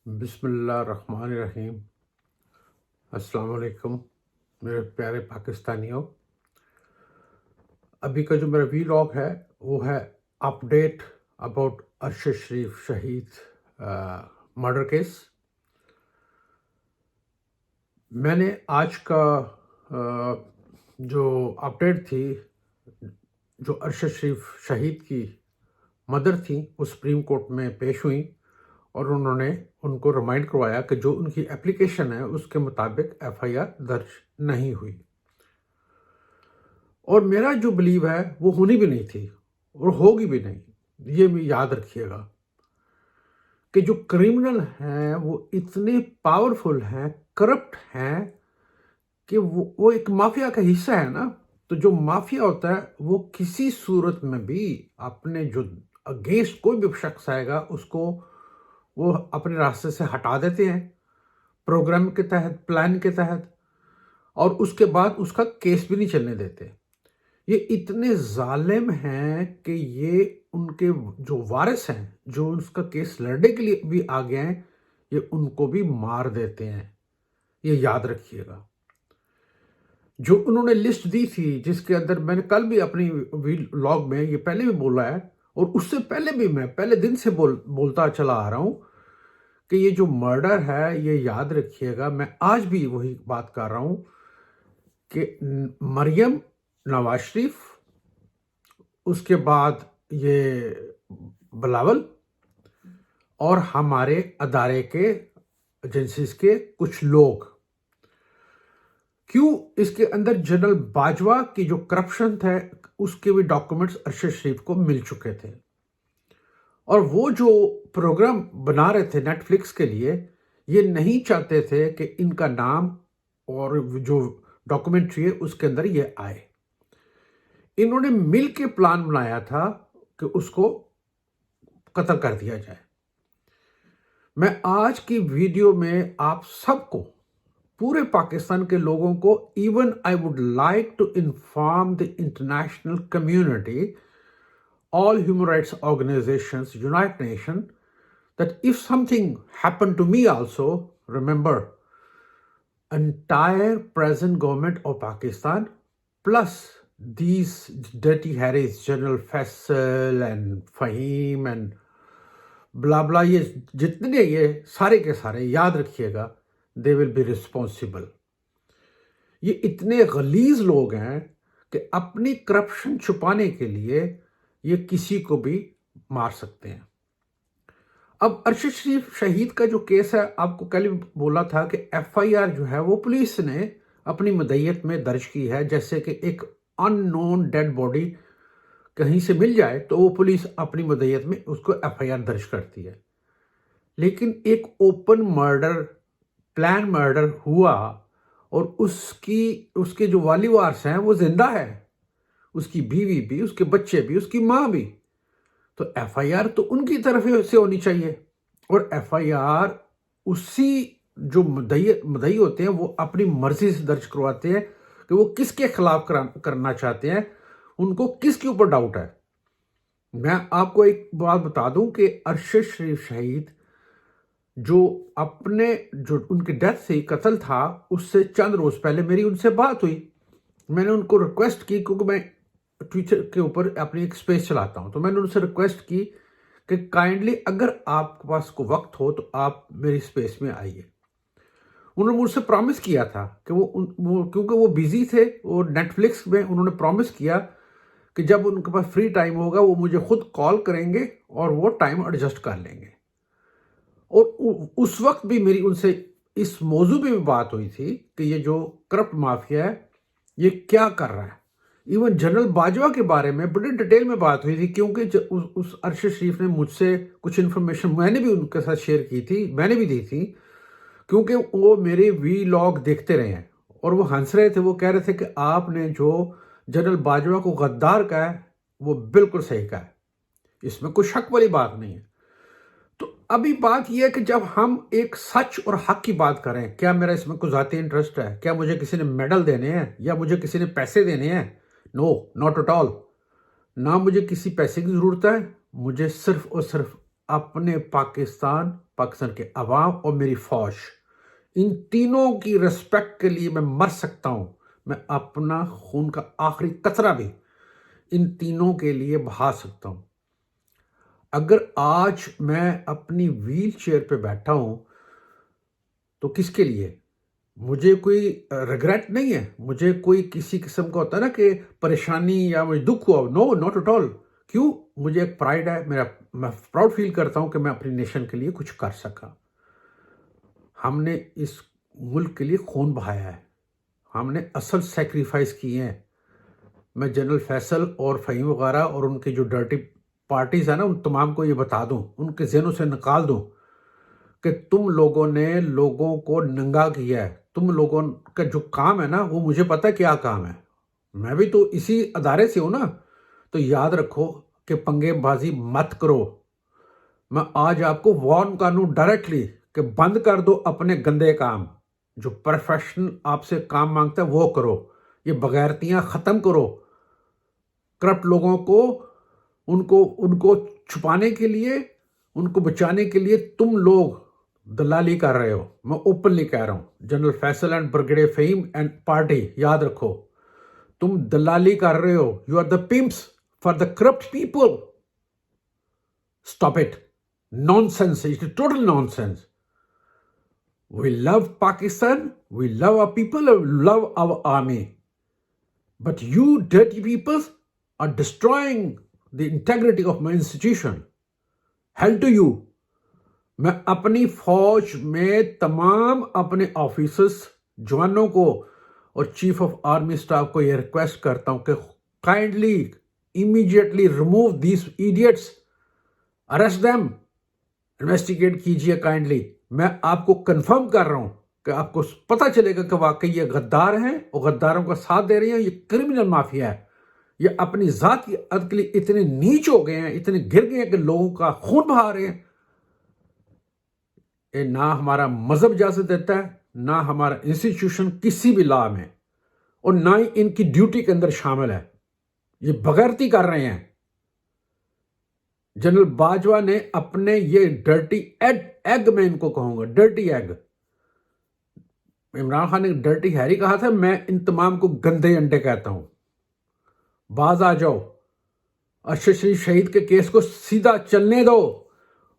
بسم اللہ الرحمن الرحیم۔ السلام علیکم میرے پیارے پاکستانیوں۔ ابھی کا جو میرا وی لاگ ہے وہ ہے اپڈیٹ اباؤٹ ارشد شریف شہید مرڈر کیس۔ میں نے آج کا جو اپڈیٹ تھی، جو ارشد شریف شہید کی مدر تھی وہ سپریم کورٹ میں پیش ہوئیں اور انہوں نے ان کو ریمائنڈ کروایا کہ جو ان کی اپلیکیشن ہے اس کے مطابق ایف آئی آر درج نہیں ہوئی، اور میرا جو بلیو ہے وہ ہونی بھی نہیں تھی اور ہوگی بھی نہیں۔ یہ بھی یاد رکھیے گا کہ جو کرمنل ہیں وہ اتنے پاورفل ہیں، کرپٹ ہیں کہ وہ ایک مافیا کا حصہ ہے نا۔ تو جو مافیا ہوتا ہے وہ کسی صورت میں بھی اپنے جو اگینسٹ کوئی بھی شخص آئے گا اس کو وہ اپنے راستے سے ہٹا دیتے ہیں، پروگرام کے تحت، پلان کے تحت، اور اس کے بعد اس کا کیس بھی نہیں چلنے دیتے۔ یہ اتنے ظالم ہیں کہ یہ ان کے جو وارث ہیں، جو اس کا کیس لڑنے کے لیے بھی آ گئے ہیں، یہ ان کو بھی مار دیتے ہیں۔ یہ یاد رکھیے گا۔ جو انہوں نے لسٹ دی تھی، جس کے اندر میں نے کل بھی اپنی لاگ میں یہ پہلے بھی بولا ہے، اور اس سے پہلے بھی میں پہلے دن سے بولتا چلا آ رہا ہوں کہ یہ جو مرڈر ہے، یہ یاد رکھیے گا، میں آج بھی وہی بات کر رہا ہوں کہ مریم نواز شریف، اس کے بعد یہ بلاول اور ہمارے ادارے کے ایجنسیز کے کچھ لوگ، کیوں اس کے اندر جنرل باجوہ کی جو کرپشن تھے اس کے بھی ڈاکومنٹس ارشد شریف کو مل چکے تھے، اور وہ جو پروگرام بنا رہے تھے نیٹ فلکس کے لیے، یہ نہیں چاہتے تھے کہ ان کا نام اور جو ڈاکومنٹری ہے اس کے اندر یہ آئے۔ انہوں نے مل کے پلان بنایا تھا کہ اس کو قتل کر دیا جائے۔ میں آج کی ویڈیو میں آپ سب کو، پورے پاکستان کے لوگوں کو، even I would like to inform the international community, all human rights organizations, United Nations, that if something happened to me also, remember, entire present government of Pakistan, plus these dirty Harris, General Faisal and Fahim and blah blah, یہ جتنے یہ سارے کے سارے یاد رکھیے گا، they will be responsible۔ یہ اتنے غلیظ لوگ ہیں کہ اپنی کرپشن چھپانے کے لیے یہ کسی کو بھی مار سکتے ہیں۔ اب ارشد شریف شہید کا جو کیس ہے، آپ کو کل بولا تھا کہ ایف آئی آر جو ہے وہ پولیس نے اپنی مدعیت میں درج کی ہے۔ جیسے کہ ایک ان نون ڈیڈ باڈی کہیں سے مل جائے تو وہ پولیس اپنی مدعیت میں اس کو ایف آئی آر درج کرتی ہے، لیکن ایک اوپن مرڈر، پلان مرڈر ہوا، اور اس کے جو والی وارث ہیں وہ زندہ ہے، اس کی بیوی بھی، اس کے بچے بھی، اس کی ماں بھی، تو ایف آئی آر تو ان کی طرف سے ہونی چاہیے، اور ایف آئی آر اسی جو مدعی ہوتے ہیں وہ اپنی مرضی سے درج کرواتے ہیں کہ وہ کس کے خلاف کرنا چاہتے ہیں، ان کو کس کے اوپر ڈاؤٹ ہے۔ میں آپ کو ایک بات بتا دوں کہ ارشد شریف شہید جو ان کی ڈیتھ سے قتل تھا، اس سے چند روز پہلے میری ان سے بات ہوئی۔ میں نے ان کو ریکویسٹ کی، کیونکہ میں ٹویٹر کے اوپر اپنی ایک سپیس چلاتا ہوں، تو میں نے ان سے ریکویسٹ کی کہ کائنڈلی اگر آپ کے پاس کوئی وقت ہو تو آپ میری سپیس میں آئیے۔ انہوں نے مجھ سے پرومس کیا تھا کہ کیونکہ وہ بیزی تھے، اور نیٹ فلکس میں انہوں نے پرومس کیا کہ جب ان کے پاس فری ٹائم ہوگا وہ مجھے خود کال کریں گے اور وہ ٹائم ایڈجسٹ کر لیں گے۔ اور اس وقت بھی میری ان سے اس موضوع پہ بھی بات ہوئی تھی کہ یہ جو کرپٹ مافیا ہے یہ کیا کر رہا ہے۔ ایون جنرل باجوہ کے بارے میں بڑی ڈیٹیل میں بات ہوئی تھی، کیونکہ اس ارشد شریف نے مجھ سے کچھ انفارمیشن میں نے بھی ان کے ساتھ شیئر کی تھی، میں نے بھی دی تھی، کیونکہ وہ میرے وی لاگ دیکھتے رہے ہیں، اور وہ ہنس رہے تھے، وہ کہہ رہے تھے کہ آپ نے جو جنرل باجوہ کو غدار کہا ہے وہ بالکل صحیح کہا ہے، اس میں کوئی شک والی بات نہیں ہے۔ تو ابھی بات یہ ہے کہ جب ہم ایک سچ اور حق کی بات کریں، کیا میرا اس میں کوئی ذاتی انٹرسٹ ہے؟ کیا مجھے کسی نے میڈل دینے ہیں یا مجھے کسی نے پیسے دینے ہیں؟ نو، ناٹ ایٹ آل۔ نہ مجھے کسی پیسے کی ضرورت ہے، مجھے صرف اور صرف اپنے پاکستان پاکستان کے عوام اور میری فوج، ان تینوں کی ریسپیکٹ کے لیے میں مر سکتا ہوں. میں اپنا خون کا آخری قطرہ بھی ان تینوں کے لیے بہا سکتا ہوں. اگر آج میں اپنی ویل چیئر پہ بیٹھا ہوں تو کس کے لیے؟ مجھے کوئی ریگریٹ نہیں ہے، مجھے کوئی کسی قسم کا ہوتا ہے نا کہ پریشانی یا مجھے دکھ ہوا. نو، ناٹ ایٹ آل. کیوں؟ مجھے ایک پرائڈ ہے، میں پراؤڈ فیل کرتا ہوں کہ میں اپنی نیشن کے لیے کچھ کر سکا. ہم نے اس ملک کے لیے خون بہایا ہے، ہم نے اصل سیکریفائس کیے ہیں. میں جنرل فیصل اور فہیم وغیرہ اور ان کے جو ڈرٹی پارٹیز ہیں نا، ان تمام کو یہ بتا دوں، ان کے ذہنوں سے نکال دوں کہ تم لوگوں نے لوگوں کو ننگا کیا ہے. تم لوگوں کا جو کام ہے نا، وہ مجھے پتہ ہے کیا کام ہے. میں بھی تو اسی ادارے سے ہوں نا. تو یاد رکھو کہ پنگے بازی مت کرو. میں آج آپ کو وارن کر لوں ڈائریکٹلی کہ بند کر دو اپنے گندے کام. جو پروفیشن آپ سے کام مانگتا ہے وہ کرو. یہ بغیرتیاں ختم کرو. کرپٹ لوگوں کو ان کو چھپانے کے لیے، ان کو بچانے کے لیے تم لوگ دلالی کر رہے ہو. میں اوپنلی کہہ رہا ہوں، general Faisal and brigadier Faheem and party, یاد رکھو تم دلالی کر رہے ہو. You are the pimps for the corrupt people. Stop it. Nonsense. It's total nonsense. We love Pakistan, we love our people, we love our army. But you dirty people are destroying the integrity of my institution. Hell to you. میں اپنی فوج میں تمام اپنے officers, جوانوں کو اور chief of army staff کو یہ ریکویسٹ کرتا ہوں کہ kindly immediately remove these idiots. Arrest them. Investigate کیجیے کائنڈلی. میں آپ کو کنفرم کر رہا ہوں کہ آپ کو پتہ چلے گا کہ واقعی یہ غدار ہیں اور غداروں کا ساتھ دے رہے ہیں. یہ کرمنل مافیا ہے. یہ اپنی ذات کی عدل کے لیے اتنے نیچ ہو گئے ہیں، اتنے گر گئے ہیں کہ لوگوں کا خون بہا رہے ہیں. یہ نہ ہمارا مذہب اجازت دیتا ہے، نہ ہمارا انسٹیٹیوشن کسی بھی لا میں، اور نہ ہی ان کی ڈیوٹی کے اندر شامل ہے. یہ بغیرتی کر رہے ہیں. جنرل باجوہ نے اپنے یہ ڈرٹی ایگ میں ان کو کہوں گا، ڈرٹی ایگ. عمران خان نے ڈرٹی ہیری کہا تھا، میں ان تمام کو گندے انڈے کہتا ہوں. باز آ جاؤ. ارشد شریف شہید کے کیس کو سیدھا چلنے دو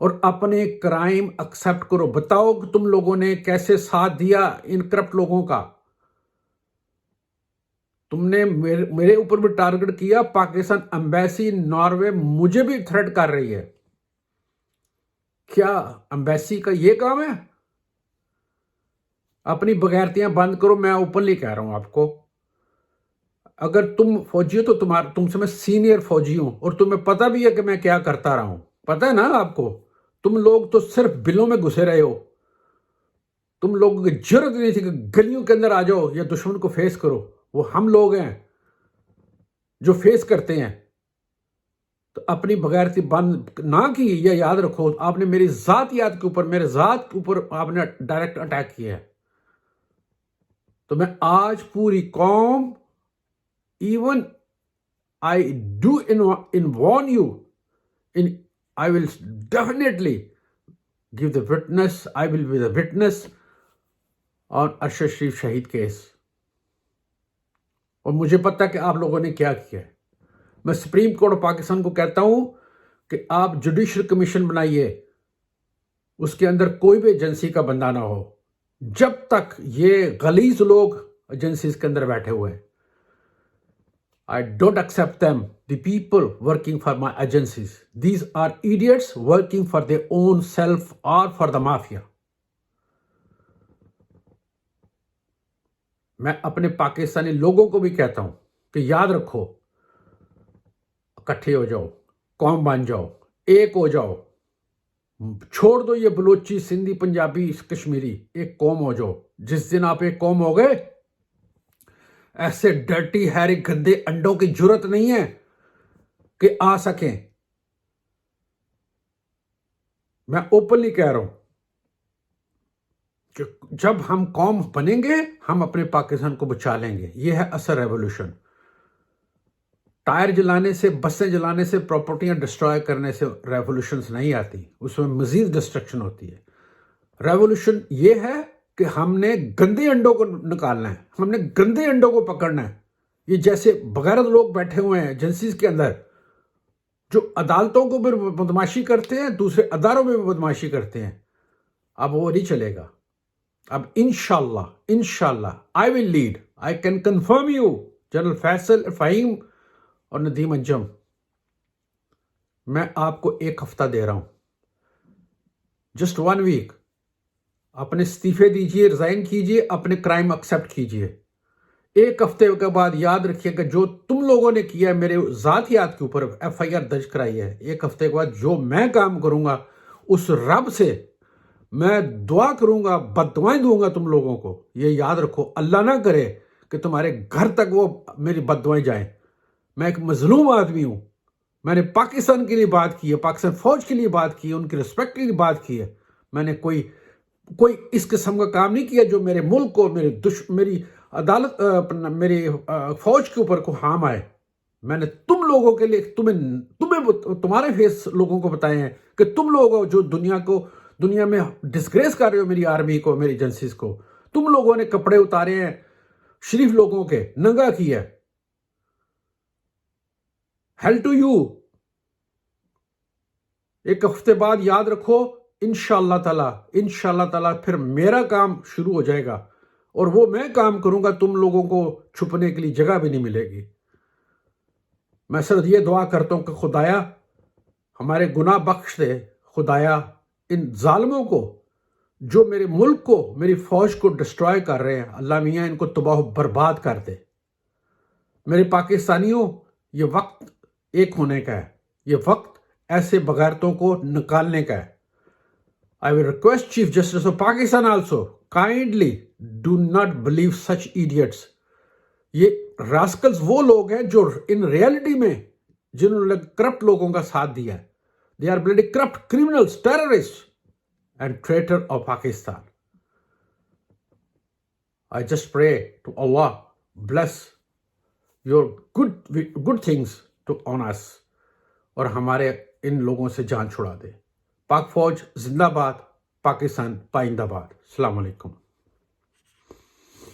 اور اپنے کرائم ایکسیپٹ کرو. بتاؤ کہ تم لوگوں نے کیسے ساتھ دیا ان کرپٹ لوگوں کا. تم نے میرے اوپر بھی ٹارگٹ کیا. پاکستان امبیسی ناروے مجھے بھی تھریٹ کر رہی ہے. کیا امبیسی کا یہ کام ہے؟ اپنی بغیرتیاں بند کرو. میں اوپنلی کہہ رہا ہوں آپ کو، اگر تم فوجی ہو تو تم سے میں سینئر فوجی ہوں، اور تمہیں پتہ بھی ہے کہ میں کیا کرتا رہا ہوں. پتہ ہے نا آپ کو. تم لوگ تو صرف بلوں میں گھسے رہے ہو. تم لوگوں کی جرت نہیں تھی کہ گلیوں کے اندر آ جاؤ یا دشمن کو فیس کرو. وہ ہم لوگ ہیں جو فیس کرتے ہیں. تو اپنی بغیرتی بند نہ کی. یہ یاد رکھو، آپ نے میری ذاتیات کے اوپر، میرے ذات کے اوپر آپ نے ڈائریکٹ اٹیک کیا ہے. تو میں آج پوری قوم، ایون آئی ڈو انوارن you, I will definitely give the witness, I will be the witness on Arshad Sharif شہید کیس. اور مجھے پتہ ہے کہ آپ لوگوں نے کیا کیا ہے. میں سپریم کورٹ آف پاکستان کو کہتا ہوں کہ آپ جوڈیشل کمیشن بنائیے، اس کے اندر کوئی بھی ایجنسی کا بندہ نہ ہو جب تک یہ غلیظ لوگ ایجنسیز کے اندر بیٹھے ہوئے ہیں. I don't accept them, the people working for my agencies. These are idiots working for their own self or for the mafia. میں اپنے پاکستانی لوگوں کو بھی کہتا ہوں کہ یاد رکھو، اکٹھے ہو جاؤ، قوم بن جاؤ، ایک ہو جاؤ. چھوڑ دو یہ بلوچی، سندھی، پنجابی، کشمیری. ایک قوم ہو جاؤ. جس دن آپ ایک قوم ہو گئے، ایسے ڈرٹی ہیری گندے انڈوں کی جرت نہیں ہے کہ آ سکیں. میں اوپنلی کہہ رہا ہوں کہ جب ہم قوم بنیں گے، ہم اپنے پاکستان کو بچا لیں گے. یہ ہے اصل ریولوشن. ٹائر جلانے سے، بسیں جلانے سے، پراپرٹیاں ڈسٹرائے کرنے سے ریولوشنز نہیں آتی. اس میں مزید ڈسٹرکشن ہوتی ہے. ریولوشن یہ ہے کہ ہم نے گندے انڈوں کو نکالنا ہے، ہم نے گندے انڈوں کو پکڑنا ہے. یہ جیسے بغیرت لوگ بیٹھے ہوئے ہیں ایجنسیز کے اندر جو عدالتوں کو بھی بدماشی کرتے ہیں، دوسرے اداروں میں بھی بدماشی کرتے ہیں. اب وہ نہیں چلے گا. اب انشاءاللہ I will lead. I can confirm you general Faisal, Faheem اور ندیم انجم، میں آپ کو 1 ہفتہ دے رہا ہوں، جسٹ 1 ویک. اپنے استعفے دیجئے، ریزائن کیجئے، اپنے کرائم ایکسیپٹ کیجئے. 1 ہفتے کے بعد یاد رکھیے کہ جو تم لوگوں نے کیا ہے میرے ذاتیات کے اوپر FIR درج کرائی ہے، 1 ہفتے کے بعد جو میں کام کروں گا اس رب سے میں دعا کروں گا، بد دعائیں دوں گا تم لوگوں کو. یہ یاد رکھو، اللہ نہ کرے کہ تمہارے گھر تک وہ میری بد دعائیں جائیں. میں ایک مظلوم آدمی ہوں. میں نے پاکستان کے لیے بات کی ہے، پاکستان فوج کے لیے بات کی ہے، ان کی رسپیکٹ کے لیے بات کی ہے. میں نے کوئی اس قسم کا کام نہیں کیا جو میرے ملک کو، میری عدالت، میری فوج کے اوپر کو ہارم آئے. میں نے تم لوگوں کے لیے تمہارے فیس لوگوں کو بتائے ہیں کہ تم لوگ جو دنیا میں ڈسگریس کر رہے ہو میری آرمی کو، میری ایجنسیز کو. تم لوگوں نے کپڑے اتارے ہیں شریف لوگوں کے، ننگا کیا ہے. Heel to you. 1 ہفتے بعد یاد رکھو، انشاءاللہ تعالی پھر میرا کام شروع ہو جائے گا، اور وہ میں کام کروں گا، تم لوگوں کو چھپنے کے لیے جگہ بھی نہیں ملے گی. میں صرف یہ دعا کرتا ہوں کہ خدایا ہمارے گناہ بخش دے. خدایا ان ظالموں کو جو میرے ملک کو، میری فوج کو ڈسٹرائے کر رہے ہیں، اللہ میاں ان کو تباہ و برباد کر دے. میرے پاکستانیوں، یہ وقت ایک ہونے کا ہے، یہ وقت ایسے بغیرتوں کو نکالنے کا ہے. I will request Chief Justice of Pakistan also, kindly do not believe such idiots. یہ راسکلز وہ لوگ ہیں جو ان ریالٹی میں جنہوں نے کرپٹ لوگوں کا ساتھ دیا ہے. They are bloody corrupt criminals, terrorists and traitor of Pakistan. I just pray to Allah bless your good things on us اور ہمارے ان لوگوں سے جان چھڑا دے. پاک فوج زندہ باد، پاکستان پائندہ باد. السلام علیکم.